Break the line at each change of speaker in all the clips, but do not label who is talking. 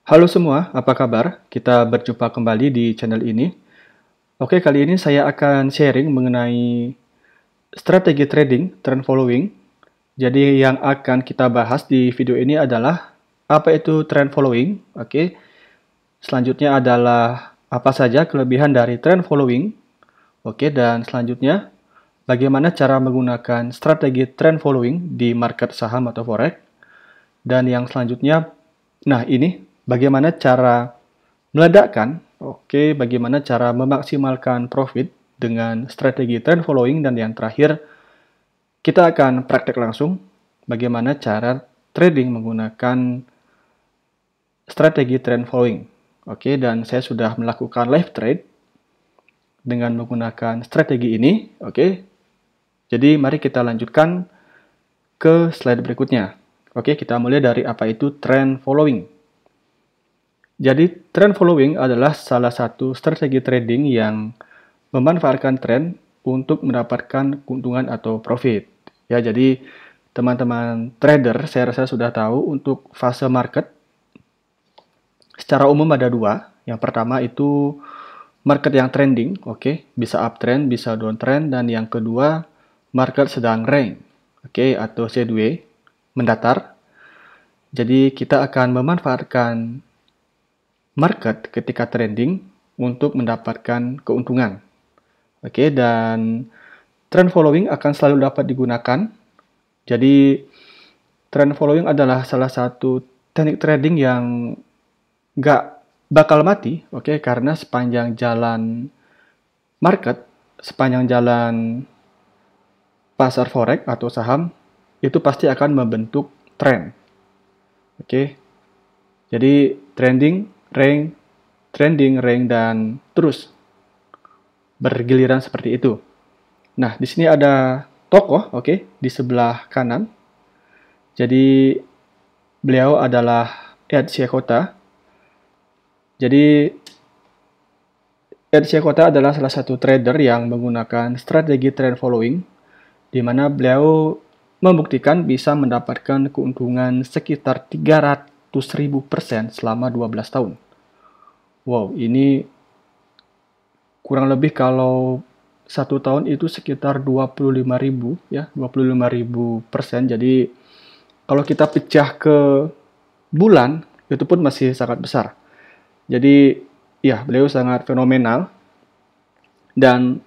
Halo semua, apa kabar? Kita berjumpa kembali di channel ini. Oke, kali ini saya akan sharing mengenai strategi trading, trend following. Jadi yang akan kita bahas di video ini adalah apa itu trend following. Oke, selanjutnya adalah apa saja kelebihan dari trend following. Oke, dan selanjutnya bagaimana cara menggunakan strategi trend following di market saham atau forex. Dan yang selanjutnya, nah ini bagaimana cara meledakkan, oke, bagaimana cara memaksimalkan profit dengan strategi trend following, dan yang terakhir, kita akan praktek langsung bagaimana cara trading menggunakan strategi trend following. Oke, dan saya sudah melakukan live trade dengan menggunakan strategi ini. Oke, jadi mari kita lanjutkan ke slide berikutnya. Oke, kita mulai dari apa itu trend following. Jadi, trend following adalah salah satu strategi trading yang memanfaatkan tren untuk mendapatkan keuntungan atau profit. Ya, jadi teman-teman trader saya rasa sudah tahu untuk fase market secara umum ada dua. Yang pertama itu market yang trending, oke, bisa uptrend, bisa downtrend, dan yang kedua market sedang range, oke, atau sideways, mendatar. Jadi kita akan memanfaatkan market ketika trending untuk mendapatkan keuntungan. Oke, dan trend following akan selalu dapat digunakan. Jadi, trend following adalah salah satu teknik trading yang nggak bakal mati, oke, karena sepanjang jalan market, sepanjang jalan pasar forex atau saham, itu pasti akan membentuk trend. Oke, jadi trending, range, dan terus bergiliran seperti itu. Nah, di sini ada tokoh, oke, di sebelah kanan. Jadi, beliau adalah Ed Syekota. Jadi, Ed Syekota adalah salah satu trader yang menggunakan strategi trend following, di mana beliau membuktikan bisa mendapatkan keuntungan sekitar 300.000% selama 12 tahun. Wow, ini kurang lebih kalau 1 tahun itu sekitar 25.000 ya, 25.000%. Jadi kalau kita pecah ke bulan itu pun masih sangat besar. Jadi ya, beliau sangat fenomenal dan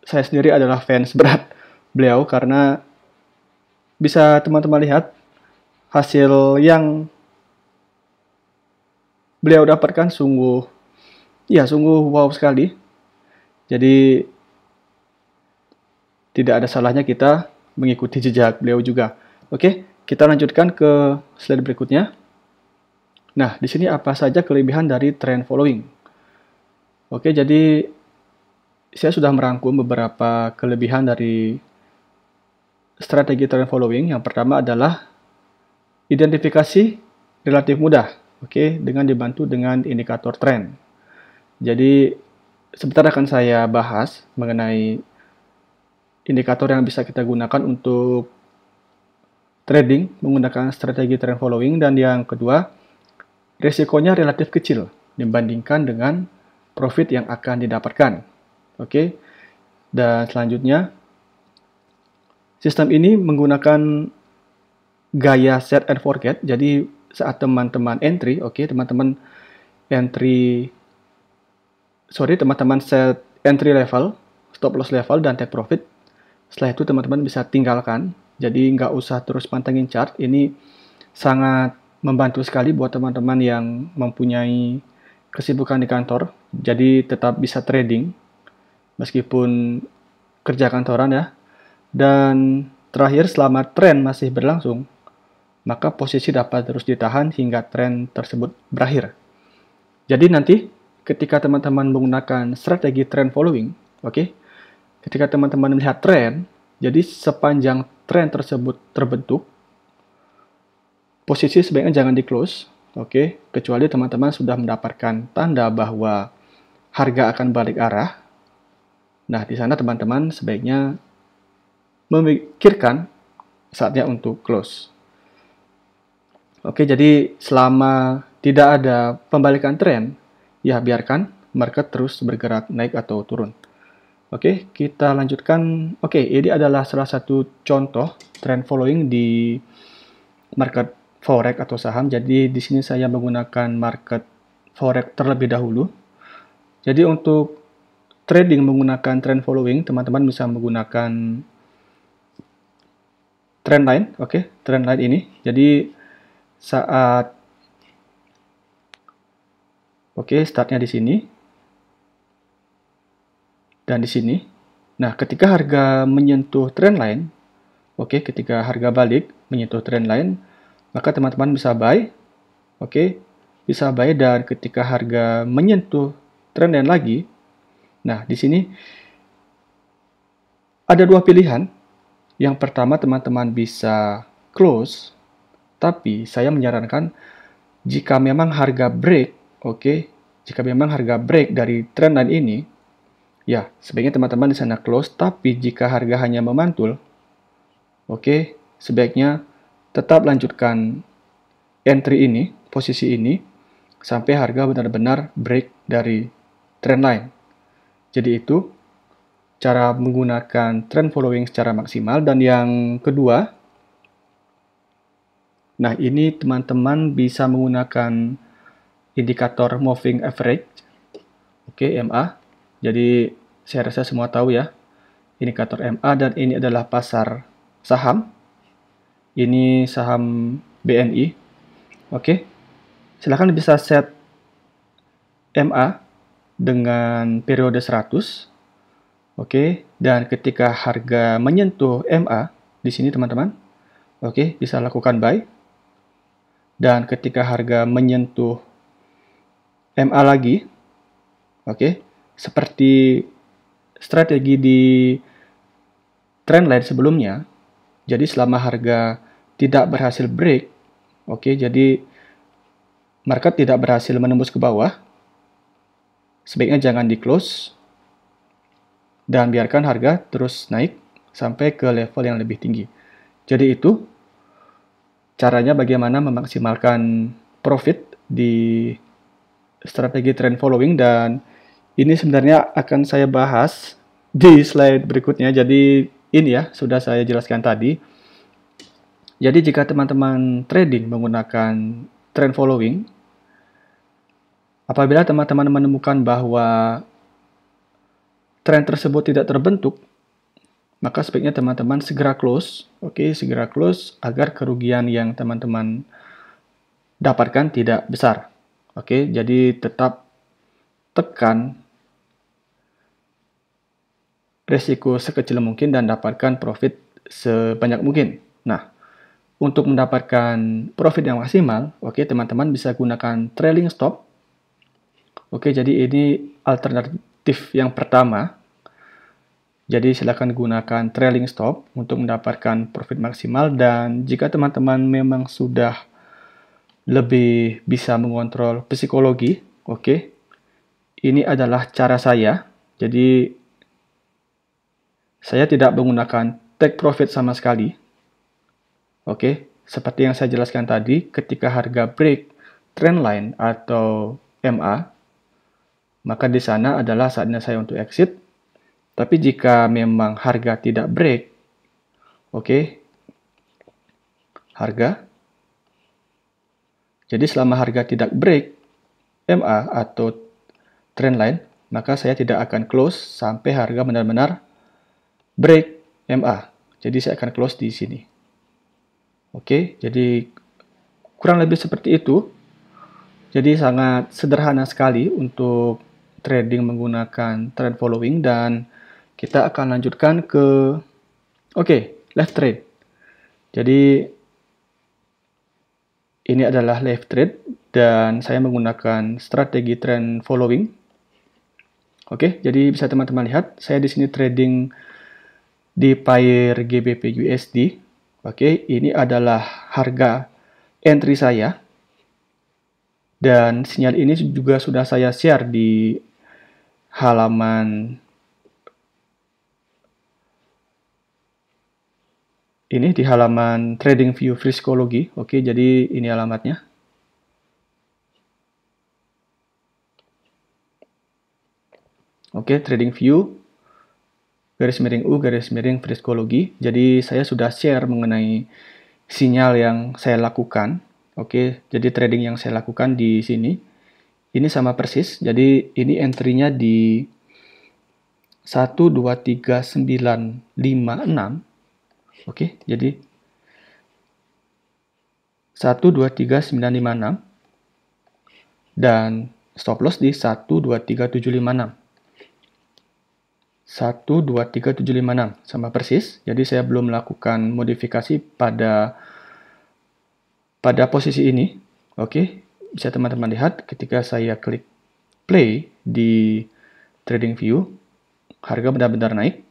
saya sendiri adalah fans berat beliau karena bisa teman-teman lihat hasil yang beliau dapatkan sungguh wow sekali. Jadi tidak ada salahnya kita mengikuti jejak beliau juga. Oke, kita lanjutkan ke slide berikutnya. Nah, di sini apa saja kelebihan dari trend following? Oke, jadi saya sudah merangkum beberapa kelebihan dari strategi trend following. Yang pertama adalah identifikasi relatif mudah, oke, dengan dibantu dengan indikator trend. Jadi, sebentar akan saya bahas mengenai indikator yang bisa kita gunakan untuk trading menggunakan strategi trend following, dan yang kedua, risikonya relatif kecil dibandingkan dengan profit yang akan didapatkan. Oke. Dan selanjutnya, sistem ini menggunakan gaya set and forget. Jadi saat teman-teman teman-teman set entry level, stop loss level, dan take profit. Setelah itu teman-teman bisa tinggalkan. Jadi nggak usah terus pantengin chart. Ini sangat membantu sekali buat teman-teman yang mempunyai kesibukan di kantor. Jadi tetap bisa trading meskipun kerja kantoran ya. Dan terakhir, selama tren masih berlangsung, maka posisi dapat terus ditahan hingga tren tersebut berakhir. Jadi nanti ketika teman-teman menggunakan strategi trend following, oke, ketika teman-teman melihat tren, jadi sepanjang tren tersebut terbentuk, posisi sebaiknya jangan di close, oke, kecuali teman-teman sudah mendapatkan tanda bahwa harga akan balik arah. Nah, di sana teman-teman sebaiknya memikirkan saatnya untuk close. Oke, jadi selama tidak ada pembalikan tren, ya biarkan market terus bergerak naik atau turun. Oke, kita lanjutkan. Oke, ini adalah salah satu contoh trend following di market forex atau saham. Jadi di sini saya menggunakan market forex terlebih dahulu. Jadi untuk trading menggunakan trend following, teman-teman bisa menggunakan trend line. Oke, trend line ini. Jadi saat startnya di sini dan di sini. Nah, ketika harga menyentuh trend line, ketika harga balik menyentuh trend line, maka teman-teman bisa buy. Bisa buy, dan ketika harga menyentuh trend line lagi, nah di sini ada dua pilihan. Yang pertama, teman-teman bisa close, tapi saya menyarankan jika memang harga break, jika memang harga break dari trend line ini, ya sebaiknya teman-teman di sana close. Tapi jika harga hanya memantul, sebaiknya tetap lanjutkan entry ini, posisi ini, sampai harga benar-benar break dari trend line. Jadi itu cara menggunakan trend following secara maksimal. Dan yang kedua, nah ini teman-teman bisa menggunakan indikator moving average, MA. Jadi saya rasa semua tahu ya, indikator MA, dan ini adalah pasar saham. Ini saham BNI. Silakan bisa set MA dengan periode 100. Dan ketika harga menyentuh MA di sini teman-teman, bisa lakukan buy. Dan ketika harga menyentuh MA lagi, seperti strategi di trendline sebelumnya. Jadi selama harga tidak berhasil break, jadi market tidak berhasil menembus ke bawah, sebaiknya jangan di close dan biarkan harga terus naik sampai ke level yang lebih tinggi. Jadi itu caranya bagaimana memaksimalkan profit di strategi trend following, dan ini sebenarnya akan saya bahas di slide berikutnya. Jadi ini ya, sudah saya jelaskan tadi. Jadi jika teman-teman trading menggunakan trend following, apabila teman-teman menemukan bahwa tren tersebut tidak terbentuk, maka sebaiknya teman-teman segera close, segera close agar kerugian yang teman-teman dapatkan tidak besar. Jadi tetap tekan resiko sekecil mungkin dan dapatkan profit sebanyak mungkin. Nah, untuk mendapatkan profit yang maksimal, teman-teman bisa gunakan trailing stop. Jadi ini alternatif yang pertama. Jadi silakan gunakan trailing stop untuk mendapatkan profit maksimal. Dan jika teman-teman memang sudah lebih bisa mengontrol psikologi, ini adalah cara saya. Jadi saya tidak menggunakan take profit sama sekali. Seperti yang saya jelaskan tadi, ketika harga break trend line atau MA, maka di sana adalah saatnya saya untuk exit. Tapi jika memang harga tidak break, jadi selama harga tidak break MA atau trend line, maka saya tidak akan close sampai harga benar-benar break MA. Jadi saya akan close di sini. Jadi kurang lebih seperti itu. Jadi sangat sederhana sekali untuk trading menggunakan trend following, dan kita akan lanjutkan ke left trade. Jadi ini adalah left trade dan saya menggunakan strategi trend following. Jadi bisa teman-teman lihat, saya di sini trading di pair GBP USD. Ini adalah harga entry saya. Dan sinyal ini juga sudah saya share di halaman ini, di halaman TradingView Psikologi. Jadi ini alamatnya. Oke, trading view garis miring U garis miring Friskology. Jadi saya sudah share mengenai sinyal yang saya lakukan. Oke, jadi trading yang saya lakukan di sini ini sama persis. Jadi ini entry-nya di 123956. Oke, jadi 123956 dan stop loss di 123756. 123756 sama persis. Jadi saya belum melakukan modifikasi pada posisi ini. Oke, bisa teman-teman lihat ketika saya klik play di TradingView, harga benar-benar naik.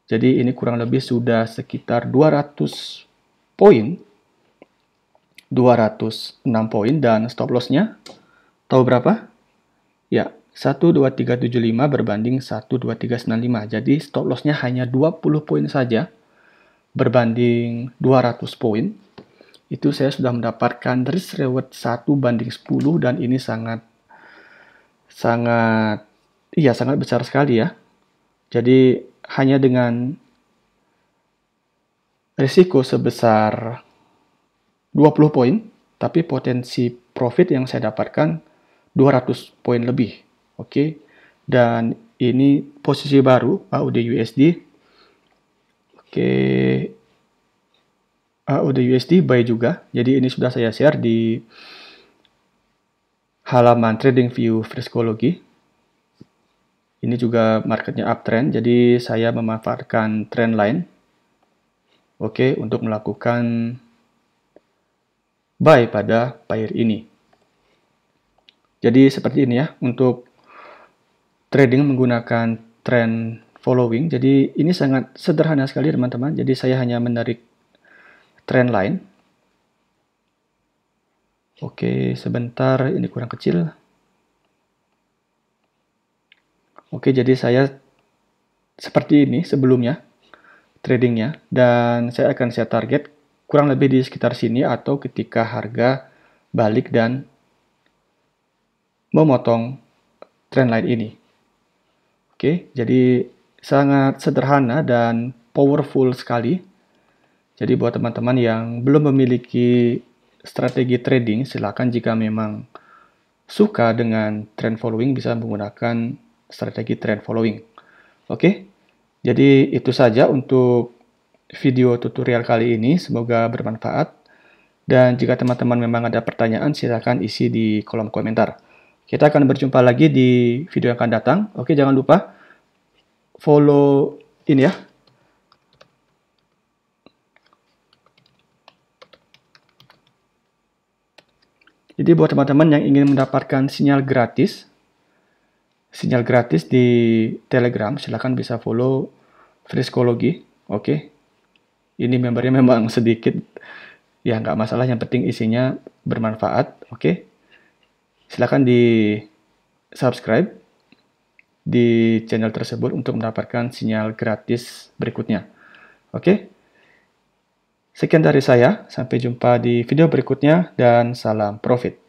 Jadi ini kurang lebih sudah sekitar 200 poin. 206 poin dan stop loss-nya tahu berapa? Ya, 12375 berbanding 12395. Jadi stop loss-nya hanya 20 poin saja berbanding 200 poin. Itu saya sudah mendapatkan risk reward 1:10 dan ini sangat besar sekali ya. Jadi hanya dengan risiko sebesar 20 poin, tapi potensi profit yang saya dapatkan 200 poin lebih. Oke. Dan ini posisi baru AUD USD. Oke. AUD USD buy juga. Jadi ini sudah saya share di halaman TradingView Friskology. Ini juga marketnya uptrend, jadi saya memanfaatkan trend line. Oke, untuk melakukan buy pada pair ini. Jadi seperti ini ya, untuk trading menggunakan trend following. Jadi ini sangat sederhana sekali teman-teman. Jadi saya hanya menarik trend line. Oke, sebentar, ini kurang kecil. Oke, jadi saya seperti ini sebelumnya tradingnya, dan saya akan set target kurang lebih di sekitar sini atau ketika harga balik dan memotong trendline ini. Oke, jadi sangat sederhana dan powerful sekali. Jadi buat teman-teman yang belum memiliki strategi trading, silakan jika memang suka dengan trend following bisa menggunakan strategi trend following. Oke, jadi itu saja untuk video tutorial kali ini. Semoga bermanfaat. Dan jika teman-teman memang ada pertanyaan, silakan isi di kolom komentar. Kita akan berjumpa lagi di video yang akan datang. Oke, jangan lupa follow ini ya. Jadi buat teman-teman yang ingin mendapatkan sinyal gratis di Telegram, silakan bisa follow Friskology. Oke. Ini membernya memang sedikit, ya nggak masalah, yang penting isinya bermanfaat. Oke. Silakan di subscribe di channel tersebut untuk mendapatkan sinyal gratis berikutnya. Oke. Sekian dari saya, sampai jumpa di video berikutnya dan salam profit.